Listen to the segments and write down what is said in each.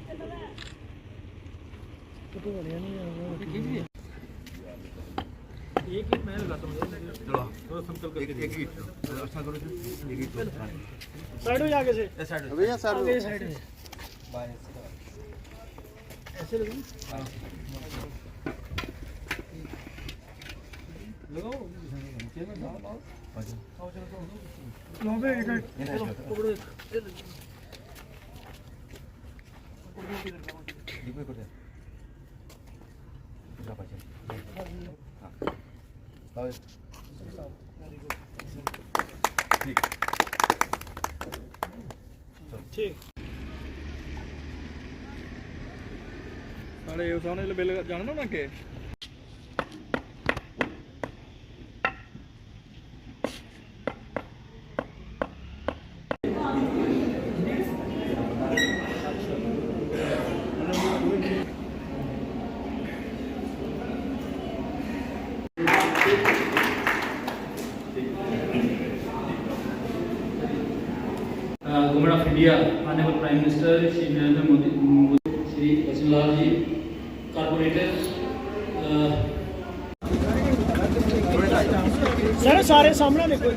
एक ही मैं लगाता हूँ। चलो थोड़ा समतल करके एक ही अच्छा करो। एक ही साइड हो आगे से साइड भैया साइड साइड ऐसे लगाओ ठीक साढ़े सामने बिल जाना ना के government of India honourable prime minister Shri Narendra Modi, Shri Vasundhara ji, corporators, sir सारे सामने देखो।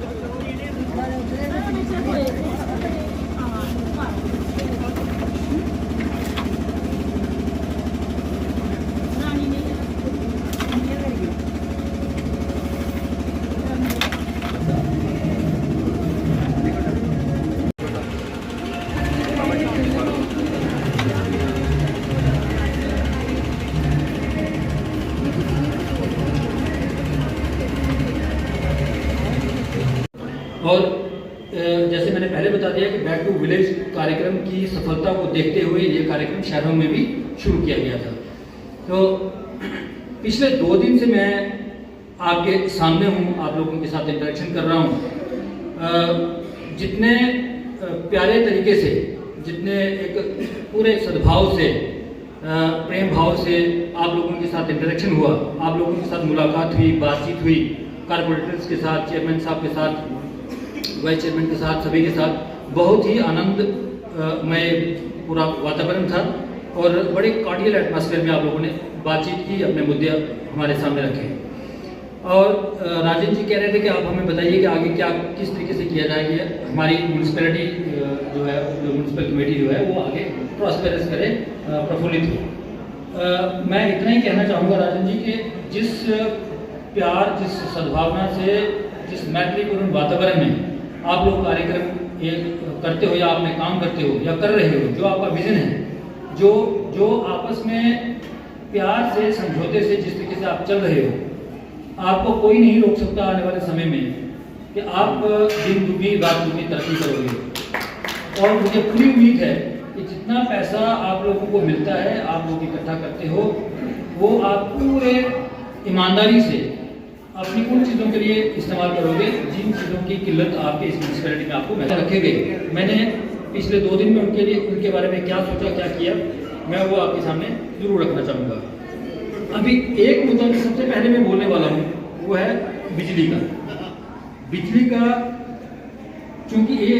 और जैसे मैंने पहले बता दिया कि बैक टू विलेज कार्यक्रम की सफलता को देखते हुए ये कार्यक्रम शहरों में भी शुरू किया गया था। तो पिछले 2 दिन से मैं आपके सामने हूँ, आप लोगों के साथ इंटरेक्शन कर रहा हूँ। जितने प्यारे तरीके से, जितने एक पूरे सद्भाव से, प्रेम भाव से आप लोगों के साथ इंटरेक्शन हुआ, आप लोगों के साथ मुलाकात हुई, बातचीत हुई, कॉर्पोरेटर्स के साथ, चेयरमैन साहब के साथ, वाइस चेयरमैन के साथ, सभी के साथ बहुत ही आनंदमय पूरा वातावरण था और बड़े कार्डियल एटमॉस्फेयर में आप लोगों ने बातचीत की, अपने मुद्दे हमारे सामने रखे। और राजन जी कह रहे थे कि आप हमें बताइए कि आगे क्या किस तरीके से किया जाएगी, हमारी म्यूनसिपैलिटी जो है, म्यूनसिपल कमेटी जो है वो आगे प्रॉस्पेरस करे, प्रफुल्लित हो। मैं इतना ही कहना चाहूँगा राजन जी कि जिस प्यार, जिस सद्भावना से, जिस मैत्रीपूर्ण वातावरण में आप लोग कार्यक्रम ये करते हो या आपने काम करते हो या कर रहे हो, जो आपका विजन है, जो आपस में प्यार से, समझौते से जिस तरीके से आप चल रहे हो, आपको कोई नहीं रोक सकता आने वाले समय में कि आप दिन दुगनी रात दुगनी तरक्की करोगे। और मुझे पूरी उम्मीद है कि जितना पैसा आप लोगों को मिलता है, आप लोग इकट्ठा करते हो, वो आप पूरे ईमानदारी से अपनी उन चीज़ों के लिए इस्तेमाल करोगे जिन चीज़ों की किल्लत आपके इस म्यूनसिपैलिटी में आपको महसूस रखे गए। मैंने पिछले 2 दिन में उनके बारे में क्या सोचा, क्या किया, मैं वो आपके सामने जरूर रखना चाहूँगा। अभी एक मुद्दा जो सबसे पहले मैं बोलने वाला हूँ वो है बिजली का। बिजली का चूँकि ये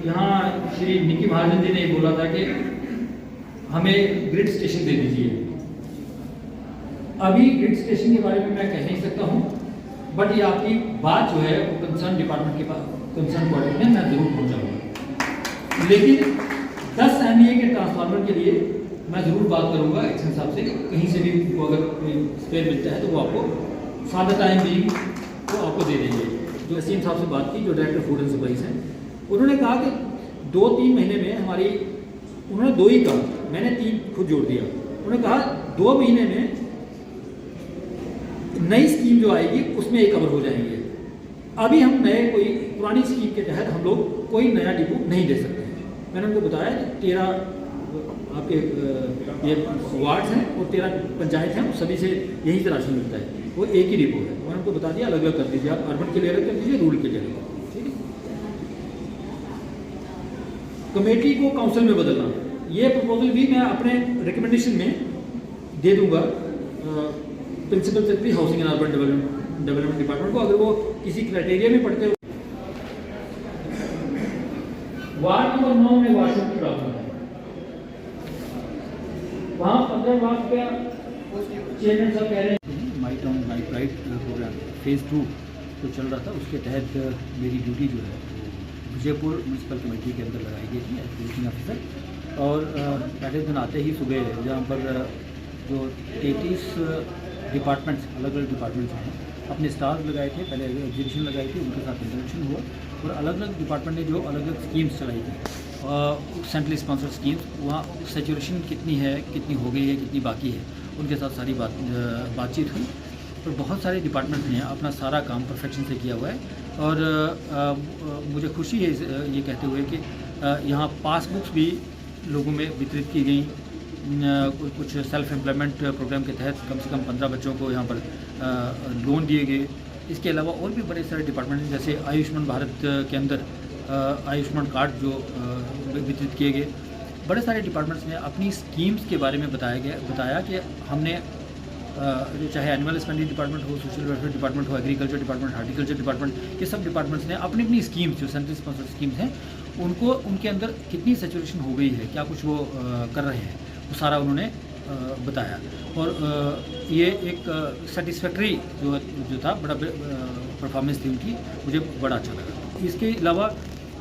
यहाँ श्री निकी महाजन जी ने बोला था कि हमें ग्रिड स्टेशन दे दीजिए। अभी ग्रिड स्टेशन के बारे में मैं कह नहीं सकता हूँ, बट ये आपकी बात जो है वो कंसर्न डिपार्टमेंट के पास, कंसर्न बॉडी में मैं जरूर पहुँचाऊँगा। लेकिन 10 MVA के ट्रांसफार्मर के लिए मैं ज़रूर बात करूँगा एक्शन साहब से, कहीं से भी वो अगर कोई स्पेयर मिलता है तो वो आपको फॉर द टाइम बीइंग वो आपको दे देंगे। जो एसडीएम साहब से बात की, जो डायरेक्टर फूड एंड सप्लाईज हैं, उन्होंने कहा कि 2-3 महीने में हमारी, उन्होंने 2 ही कहा, मैंने 3 खुद जोड़ दिया। उन्होंने कहा 2 महीने में नई स्कीम जो आएगी उसमें ये कवर हो जाएंगे। अभी हम नए कोई पुरानी स्कीम के तहत हम लोग कोई नया डिपो नहीं दे सकते। मैंने उनको बताया कि 13 आपके ये वार्ड्स हैं और 13 पंचायत हैं, सभी से यहीं से राशन मिलता है, वो एक ही डिपो है। मैंने उनको बता दिया अलग अलग कर दीजिए, आप अर्बन के लिए अलग कर दीजिए, रूरल के लिए अलग, ठीक है। कमेटी को काउंसिल में बदलना, ये प्रपोजल भी मैं अपने रिकमेंडेशन में दे दूंगा principal secretary housing and urban development department को, अगर वो किसी क्राइटेरिया में पढ़ते हो। वार्ड नंबर 9 में वॉशरूम की प्रॉब्लम है। अदर वहाँ पे चेयरमैन साहब कह रहे हैं my town my pride programme phase 2 जो चल रहा था, उसके तहत मेरी ड्यूटी जो है वो विजयपुर म्यूनसिपल कमेटी के अंदर लगाई गई थी एज विजिटिंग ऑफिसर। और पहले दिन आते ही सुबह जहाँ पर जो 33 डिपार्टमेंट्स, अलग अलग डिपार्टमेंट्स हैं, अपने स्टाफ लगाए थे, पहले एग्जीबिशन लगाई थी, उनके साथ इंटरेक्शन हुआ और अलग अलग डिपार्टमेंट ने जो अलग अलग स्कीम्स चलाई थी, सेंट्रली स्पॉन्सर्ड स्कीम्स, वहाँ सेचुरेशन कितनी है, कितनी हो गई है, कितनी बाकी है, उनके साथ सारी बातचीत हुई। और बहुत सारे डिपार्टमेंट ने अपना सारा काम परफेक्शन से किया हुआ है। और मुझे खुशी है ये कहते हुए कि यहाँ पासबुक्स भी लोगों में वितरित की गई। कुछ सेल्फ एम्प्लॉयमेंट प्रोग्राम के तहत कम से कम 15 बच्चों को यहाँ पर लोन दिए गए। इसके अलावा और भी बड़े सारे डिपार्टमेंट हैं, जैसे आयुष्मान भारत के अंदर आयुष्मान कार्ड जो वितरित किए गए। बड़े सारे डिपार्टमेंट्स ने अपनी स्कीम्स के बारे में बताया कि हमने जो चाहे एनिमल हस्बेंड्री डिपार्टमेंट हो, सोशल वेलफेयर डिपार्टमेंट हो, एग्रीकल्चर डिपार्टमेंट, हार्टिकल्चर डिपार्टमेंट, ये सब डिपार्टमेंट्स ने अपनी अपनी स्कीम्स जो सेंट्रल स्पॉन्सर्ड स्कीम्स हैं उनको, उनके अंदर कितनी सेचुरेशन हो गई है, क्या कुछ वो कर रहे हैं, वो सारा उन्होंने बताया। और ये एक सेटिस्फैक्ट्री जो था, बड़ा परफॉर्मेंस थी उनकी, मुझे बड़ा अच्छा लगा। इसके अलावा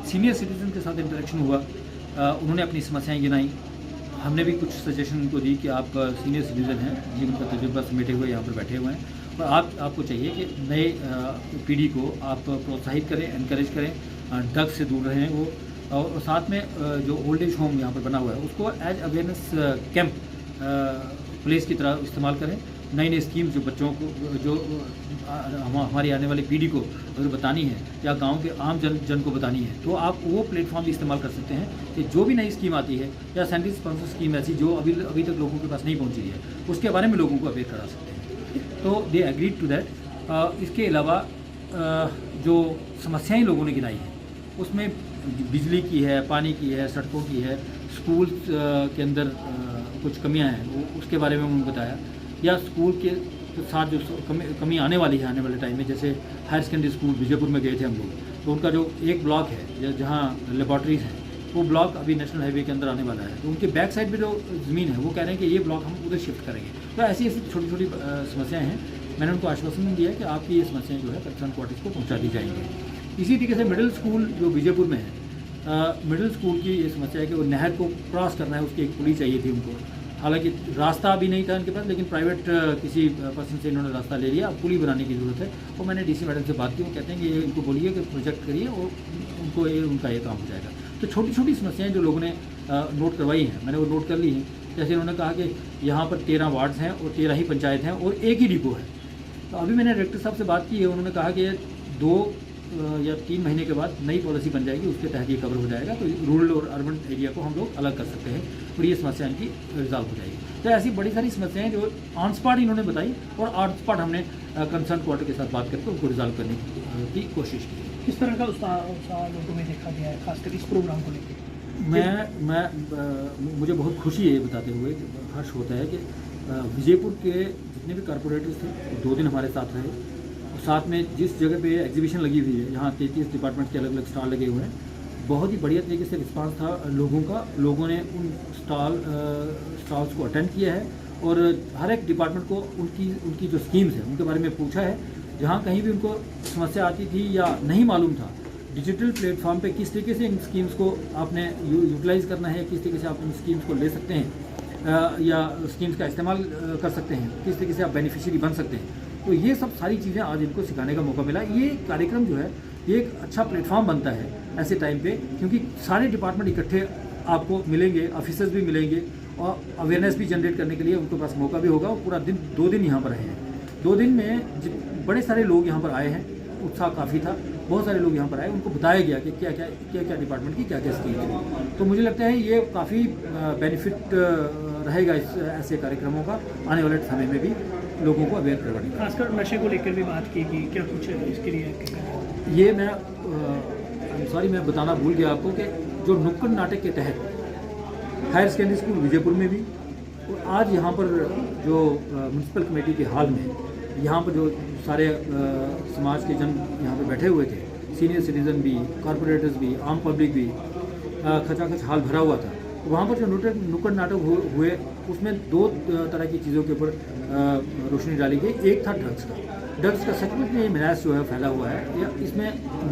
सीनियर सिटीजन के साथ इंटरेक्शन हुआ, उन्होंने अपनी समस्याएं गिनाई। हमने भी कुछ सजेशन उनको दी कि आप सीनियर सिटीज़न हैं, जीवन का तजुर्बा समेटे हुए यहाँ पर बैठे हुए हैं, और आपको चाहिए कि नए पीढ़ी को आप प्रोत्साहित करें, एनकरेज करें, ड्रग्स से दूर रहें वो। और साथ में जो ओल्ड एज होम यहाँ पर बना हुआ है उसको एज अवेयरनेस कैंप प्लेस की तरह इस्तेमाल करें। नई नई स्कीम्स जो बच्चों को, जो हमारी आने वाली पीढ़ी को अगर बतानी है या गांव के आम जन को बतानी है, तो आप वो प्लेटफॉर्म भी इस्तेमाल कर सकते हैं कि जो भी नई स्कीम आती है या सेंट्रल स्पॉन्सर स्कीम ऐसी जो अभी तक लोगों के पास नहीं पहुंची है, उसके बारे में लोगों को अवेयर करा सकते हैं। तो दे एग्रीड टू दैट। इसके अलावा जो समस्याएँ लोगों ने गिनाई हैं उसमें बिजली की है, पानी की है, सड़कों की है, स्कूल के अंदर कुछ कमियां हैं वो उसके बारे में उन्होंने बताया, या स्कूल के साथ जो कमी आने वाली है आने वाले टाइम में। जैसे हायर सेकेंडरी स्कूल विजयपुर में गए थे हम लोग, तो उनका जो एक ब्लॉक है जहाँ लेबॉर्ट्रीज़ हैं, वो ब्लॉक अभी नेशनल हाईवे के अंदर आने वाला है, तो उनके बैक साइड पे जो ज़मीन है वो कह रहे हैं कि ये ब्लॉक हम उधर शिफ्ट करेंगे। तो ऐसी ऐसी छोटी छोटी समस्याएँ हैं। मैंने उनको आश्वासन दिया कि आपकी ये समस्याएँ जो है कंसर्न क्वार्टर्स को पहुँचा दी जाएंगी। इसी तरीके से मिडिल स्कूल जो विजयपुर में है, मिडिल स्कूल की ये समस्या है कि वो नहर को क्रॉस करना है, उसकी एक पुली चाहिए थी उनको। हालांकि रास्ता अभी नहीं था उनके पास, लेकिन प्राइवेट किसी पर्सन से इन्होंने रास्ता ले लिया, अब पुली बनाने की ज़रूरत है। और मैंने डीसी मैडम से बात की, वो कहते हैं कि ये इनको बोलिए कि प्रोजेक्ट करिए और उनको उनका ये काम हो जाएगा। तो छोटी छोटी समस्याएं जो लोगों ने नोट करवाई हैं, मैंने वो नोट कर ली हैं। जैसे उन्होंने कहा कि यहाँ पर 13 वार्ड्स हैं और 13 ही पंचायत हैं और एक ही डिपो है। तो अभी मैंने डायरेक्टर साहब से बात की है, उन्होंने कहा कि 2 या 3 महीने के बाद नई पॉलिसी बन जाएगी, उसके तहत ये कवर हो जाएगा। तो रूरल और अर्बन एरिया को हम लोग अलग कर सकते हैं और ये समस्या इनकी रिजॉल्व हो जाएगी। तो ऐसी बड़ी सारी समस्याएं जो ऑन स्पॉट इन्होंने बताई और ऑन स्पॉट हमने कंसर्न क्वार्टर के साथ बात करके उनको रिजॉल्व करने की कोशिश की। किस तरह का उत्साह लोगों में देखा गया है, खासकर इस प्रोग्राम को लेकर? मुझे बहुत खुशी है ये बताते हुए, हर्ष होता है कि विजयपुर के जितने भी कॉरपोरेटर्स थे 2 दिन हमारे साथ रहे। और साथ में जिस जगह पे एग्जीबिशन लगी हुई है, जहाँ 33 डिपार्टमेंट के अलग अलग स्टॉल लगे हुए हैं, बहुत ही बढ़िया तरीके से रिस्पांस था लोगों का। लोगों ने उन स्टॉल्स को अटेंड किया है और हर एक डिपार्टमेंट को उनकी जो स्कीम्स हैं उनके बारे में पूछा है। जहाँ कहीं भी उनको समस्या आती थी या नहीं मालूम था, डिजिटल प्लेटफॉर्म पे किस तरीके से इन स्कीम्स को आपने यूटिलाइज़ करना है, किस तरीके से आप इन स्कीम्स को ले सकते हैं या स्कीम्स का इस्तेमाल कर सकते हैं, किस तरीके से आप बेनिफिशियरी बन सकते हैं। तो ये सब सारी चीज़ें आज इनको सिखाने का मौका मिला। ये कार्यक्रम जो है ये एक अच्छा प्लेटफॉर्म बनता है ऐसे टाइम पे, क्योंकि सारे डिपार्टमेंट इकट्ठे आपको मिलेंगे, ऑफिसर्स भी मिलेंगे और अवेयरनेस भी जनरेट करने के लिए उनके पास मौका भी होगा। और पूरा दिन 2 दिन यहाँ पर रहे हैं। 2 दिन में बड़े सारे लोग यहाँ पर आए हैं, उत्साह काफ़ी था। बहुत सारे लोग यहाँ पर आए, उनको बताया गया कि क्या क्या डिपार्टमेंट की क्या क्या स्कीम है। तो मुझे लगता है ये काफ़ी बेनिफिट रहेगा इस ऐसे कार्यक्रमों का आने वाले समय में भी लोगों को अवेयर करवाने का। खासकर नशे को लेकर भी बात की कि क्या कुछ इसके लिए ये मैं सॉरी मैं बताना भूल गया आपको कि जो नुक्कड़ नाटक के तहत हायर सेकेंडरी स्कूल विजयपुर में भी और आज यहाँ पर जो म्यूनसिपल कमेटी के हाल में यहाँ पर जो सारे समाज के जन यहाँ पर बैठे हुए थे, सीनियर सिटीज़न भी, कॉरपोरेटर्स भी, आम पब्लिक भी, खचाखच हाल भरा हुआ था। वहाँ पर जो नुक्कड़ नाटक हुए उसमें 2 तरह की चीज़ों के ऊपर रोशनी डाली गई। एक था ड्रग्स का सचमुच में ये मिनास जो है फैला हुआ है, या इसमें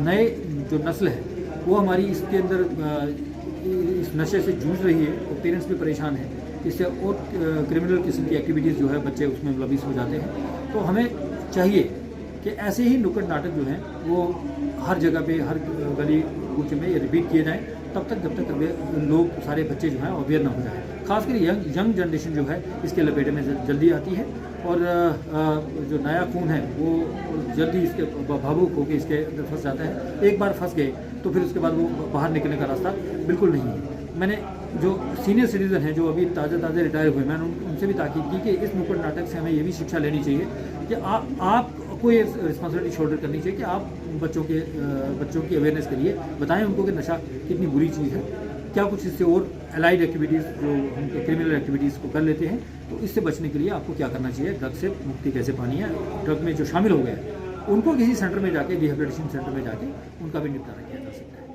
नए जो नस्ल है वो हमारी इसके अंदर इस नशे से जूझ रही है और पेरेंट्स भी परेशान हैं। इससे और क्रिमिनल किस्म की एक्टिविटीज़ जो है बच्चे उसमें मुलविस हो जाते हैं। तो हमें चाहिए कि ऐसे ही नुक्कड़ नाटक जो हैं वो हर जगह पे, हर गली कूचे में ये रिपीट किए जाएं तब तक जब तक लोग सारे बच्चे जो हैं अवेयर ना हो जाएं। खासकर यंग जनरेशन जो है इसके लपेटे में जल्दी आती है और जो नया खून है वो जल्दी इसके भावुक होकर इसके अंदर फंस जाता है। एक बार फंस गए तो फिर उसके बाद वो बाहर निकलने का रास्ता बिल्कुल नहीं है। मैंने जो सीनियर सिटीज़न हैं जो अभी ताज़ा रिटायर हुए, मैंने उनसे भी ताकीद की कि इस नुक्कड़ नाटक से हमें ये भी शिक्षा लेनी चाहिए कि आपको ये रिस्पॉन्सिबिलिटी शोल्डर करनी चाहिए कि आप बच्चों की अवेयरनेस के लिए बताएं उनको कि नशा कितनी बुरी चीज़ है, क्या कुछ इससे और एलाइड एक्टिविटीज़ जो हम क्रिमिनल एक्टिविटीज़ को कर लेते हैं, तो इससे बचने के लिए आपको क्या करना चाहिए, ड्रग से मुक्ति कैसे पानी है। ड्रग में जो शामिल हो गए उनको किसी सेंटर में जाके, रिहेबिलिटेशन सेंटर में जाके उनका भी निपटारा किया जा सकता है।